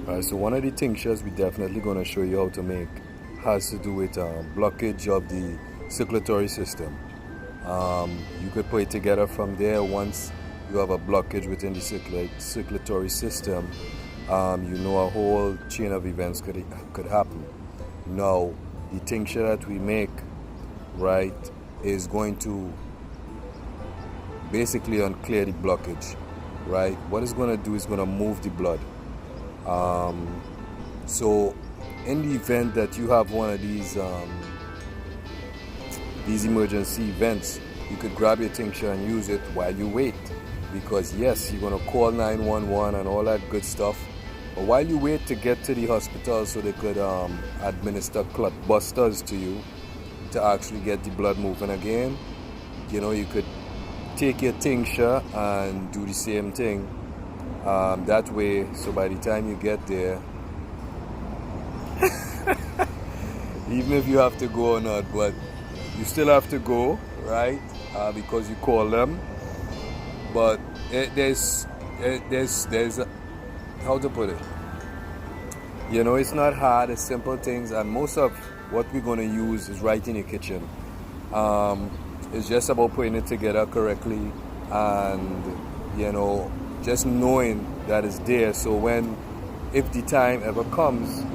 Alright, so one of the tinctures we're definitely going to show you how to make has to do with blockage of the circulatory system. You could put it together from there. Once you have a blockage within the circulatory system, you know a whole chain of events could happen. Now, the tincture that we make, right, is going to basically unclear the blockage, right? What it's going to do is going to move the blood. So in the event that you have one of these emergency events, you could grab your tincture and use it while you wait, because yes, you're going to call 911 and all that good stuff, but while you wait to get to the hospital so they could administer clot busters to you to actually get the blood moving again, you know, you could take your tincture and do the same thing. That way, so by the time you get there, even if you have to go or not, but you still have to go, right? Because you call them. But there's how to put it? You know, it's not hard. It's simple things, and most of what we're going to use is right in your kitchen. It's just about putting it together correctly, and you know, just knowing that it's there, so if the time ever comes,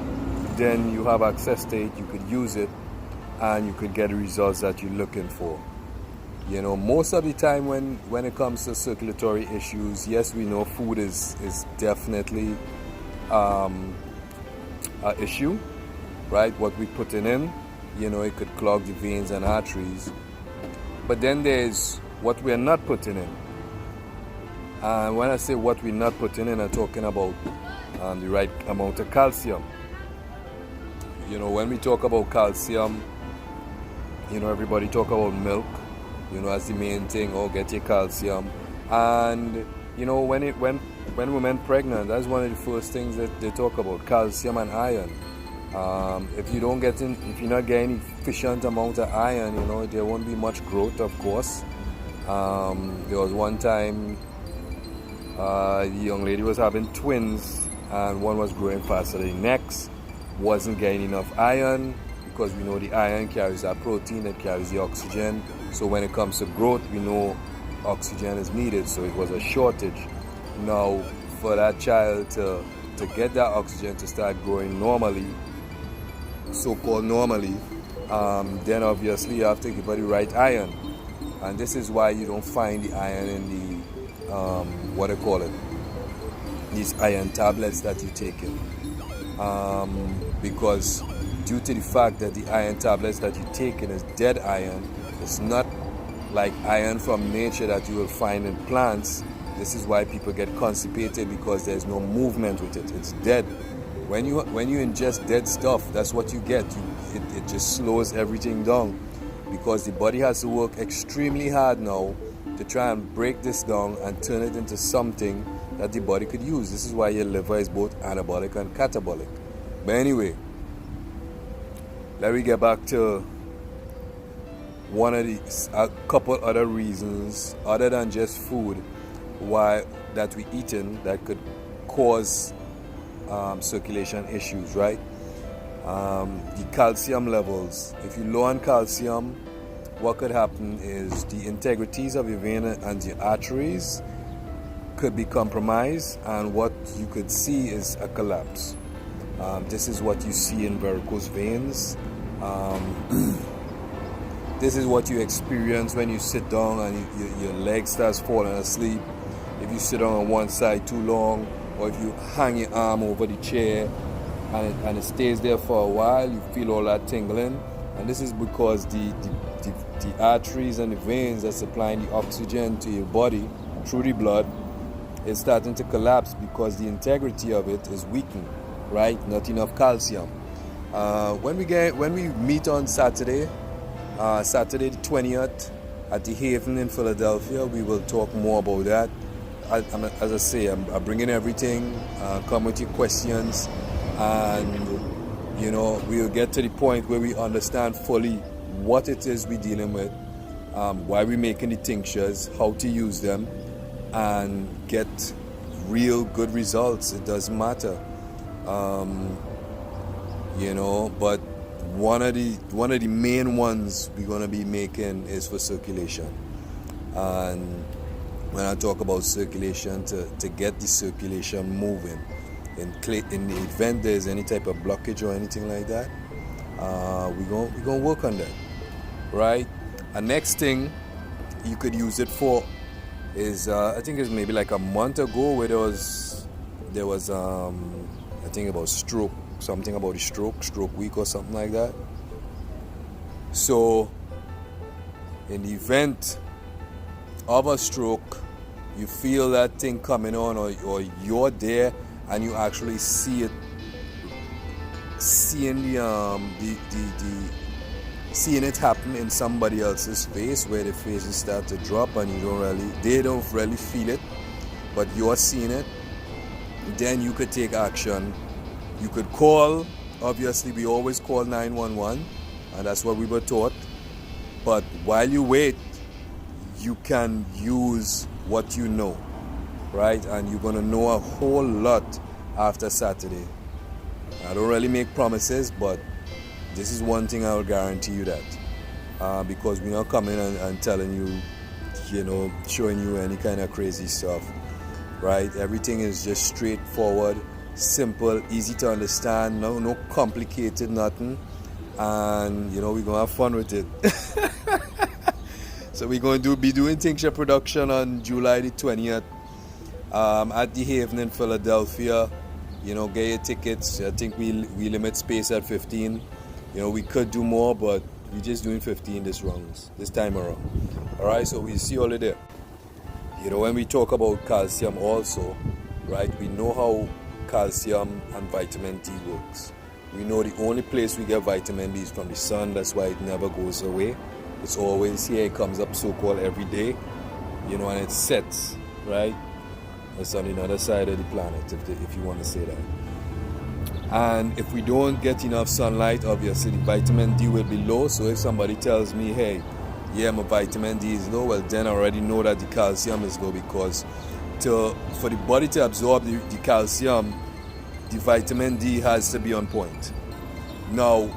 then you have access to it, you could use it, and you could get the results that you're looking for. You know, most of the time when it comes to circulatory issues, yes, we know food is definitely an issue, right? What we're putting in, you know, it could clog the veins and arteries. But then there's what we're not putting in. And when I say what we're not putting in, I'm talking about the right amount of calcium. You know, when we talk about calcium, you know, everybody talk about milk, you know, as the main thing, or get your calcium. And, you know, when women pregnant, that's one of the first things that they talk about, calcium and iron. If you're not getting efficient amount of iron, you know, there won't be much growth, of course. There was one time, the young lady was having twins, and one was growing faster than the next, wasn't getting enough iron, because we know the iron carries that protein that carries the oxygen. So when it comes to growth, we know oxygen is needed, so it was a shortage. Now, for that child to get that oxygen to start growing normally, so-called normally, then obviously you have to give her the right iron. And this is why you don't find the iron in the these iron tablets that you take in, because due to the fact that the iron tablets that you take in is dead iron, it's not like iron from nature that you will find in plants. This is why people get constipated, because there's no movement with it. It's dead. When you ingest dead stuff, that's what you get. It just slows everything down, because the body has to work extremely hard now to try and break this down and turn it into something that the body could use. This is why your liver is both anabolic and catabolic. But anyway, let me get back to a couple other reasons other than just food that we eating that could cause circulation issues, right? The calcium levels. If you're low on calcium, what could happen is the integrities of your vein and your arteries could be compromised, and what you could see is a collapse. This is what you see in varicose veins. This is what you experience when you sit down and your leg starts falling asleep. If you sit on one side too long, or if you hang your arm over the chair and it stays there for a while, you feel all that tingling. And this is because the arteries and the veins that supplying the oxygen to your body through the blood is starting to collapse, because the integrity of it is weakened, right? Not enough calcium. When we meet on Saturday the 20th at the Haven in Philadelphia, we will talk more about that. As I say, I'm bringing everything. Come with your questions, and you know, we'll get to the point where we understand fully what it is we're dealing with, why we're making the tinctures, how to use them, and get real good results. It doesn't matter. You know, but one of the main ones we're gonna be making is for circulation. And when I talk about circulation, to get the circulation moving, in the event there's any type of blockage or anything like that, we're gonna work on that, right? And next thing you could use it for is I think it's maybe like a month ago where there was I think about something about the stroke week or something like that. So in the event of a stroke, you feel that thing coming on, or you're there and you actually seeing seeing it happen in somebody else's face, where the faces start to drop and they don't really feel it, but you're seeing it. Then you could take action. You could call. Obviously we always call 911, and that's what we were taught. But while you wait, you can use what you know, right? And you're gonna know a whole lot after Saturday. I don't really make promises, but this is one thing I will guarantee you that, because we're not coming and telling you, you know, showing you any kind of crazy stuff, right? Everything is just straightforward, simple, easy to understand, no complicated nothing, and you know, we're gonna have fun with it. So we're going to be doing Tincture Production on July the 20th at the Haven in Philadelphia. You know, get your tickets. I think we limit space at 15. You know, we could do more, but we're just doing 15 this time around. Alright, so we'll see you all there. You know, when we talk about calcium also, right, we know how calcium and vitamin D works. We know the only place we get vitamin D is from the sun. That's why it never goes away. It's always here. It comes up so-called every day, you know, and it sets, right? It's on the other side of the planet, if you want to say that. And if we don't get enough sunlight, obviously the vitamin D will be low. So if somebody tells me, hey, yeah, my vitamin D is low, well, then I already know that the calcium is low, because for the body to absorb the calcium, the vitamin D has to be on point. Now,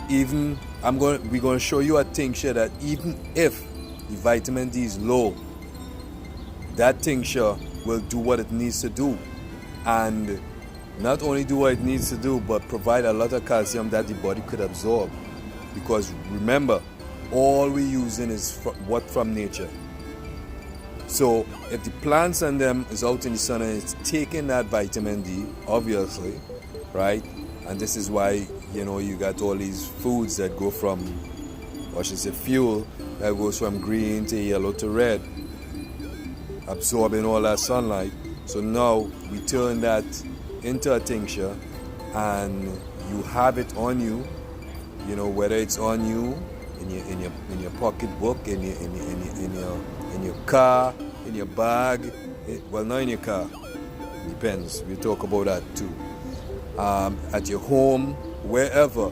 we're going to show you a tincture that even if the vitamin D is low, that tincture will do what it needs to do, and not only do what it needs to do, but provide a lot of calcium that the body could absorb. Because remember, all we're using is from nature. So if the plants and them is out in the sun and it's taking that vitamin D, obviously, right? And this is why, you know, you got all these foods that go from, or should say fuel, that goes from green to yellow to red, absorbing all that sunlight. So now we turn that into a tincture, and you have it on you, you know, whether it's on you in your pocketbook, in your car, in your bag, well, not in your car, depends, we'll talk about that too, at your home, wherever.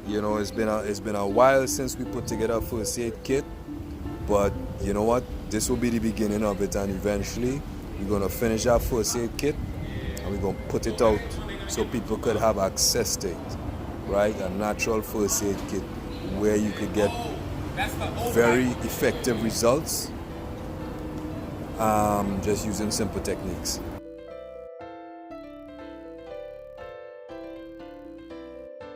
You know, it's been a while since we put together a first aid kit, but you know what, this will be the beginning of it, and eventually we're going to finish our first aid kit and we're going to put it out so people could have access to it, right? A natural first aid kit where you could get very effective results just using simple techniques.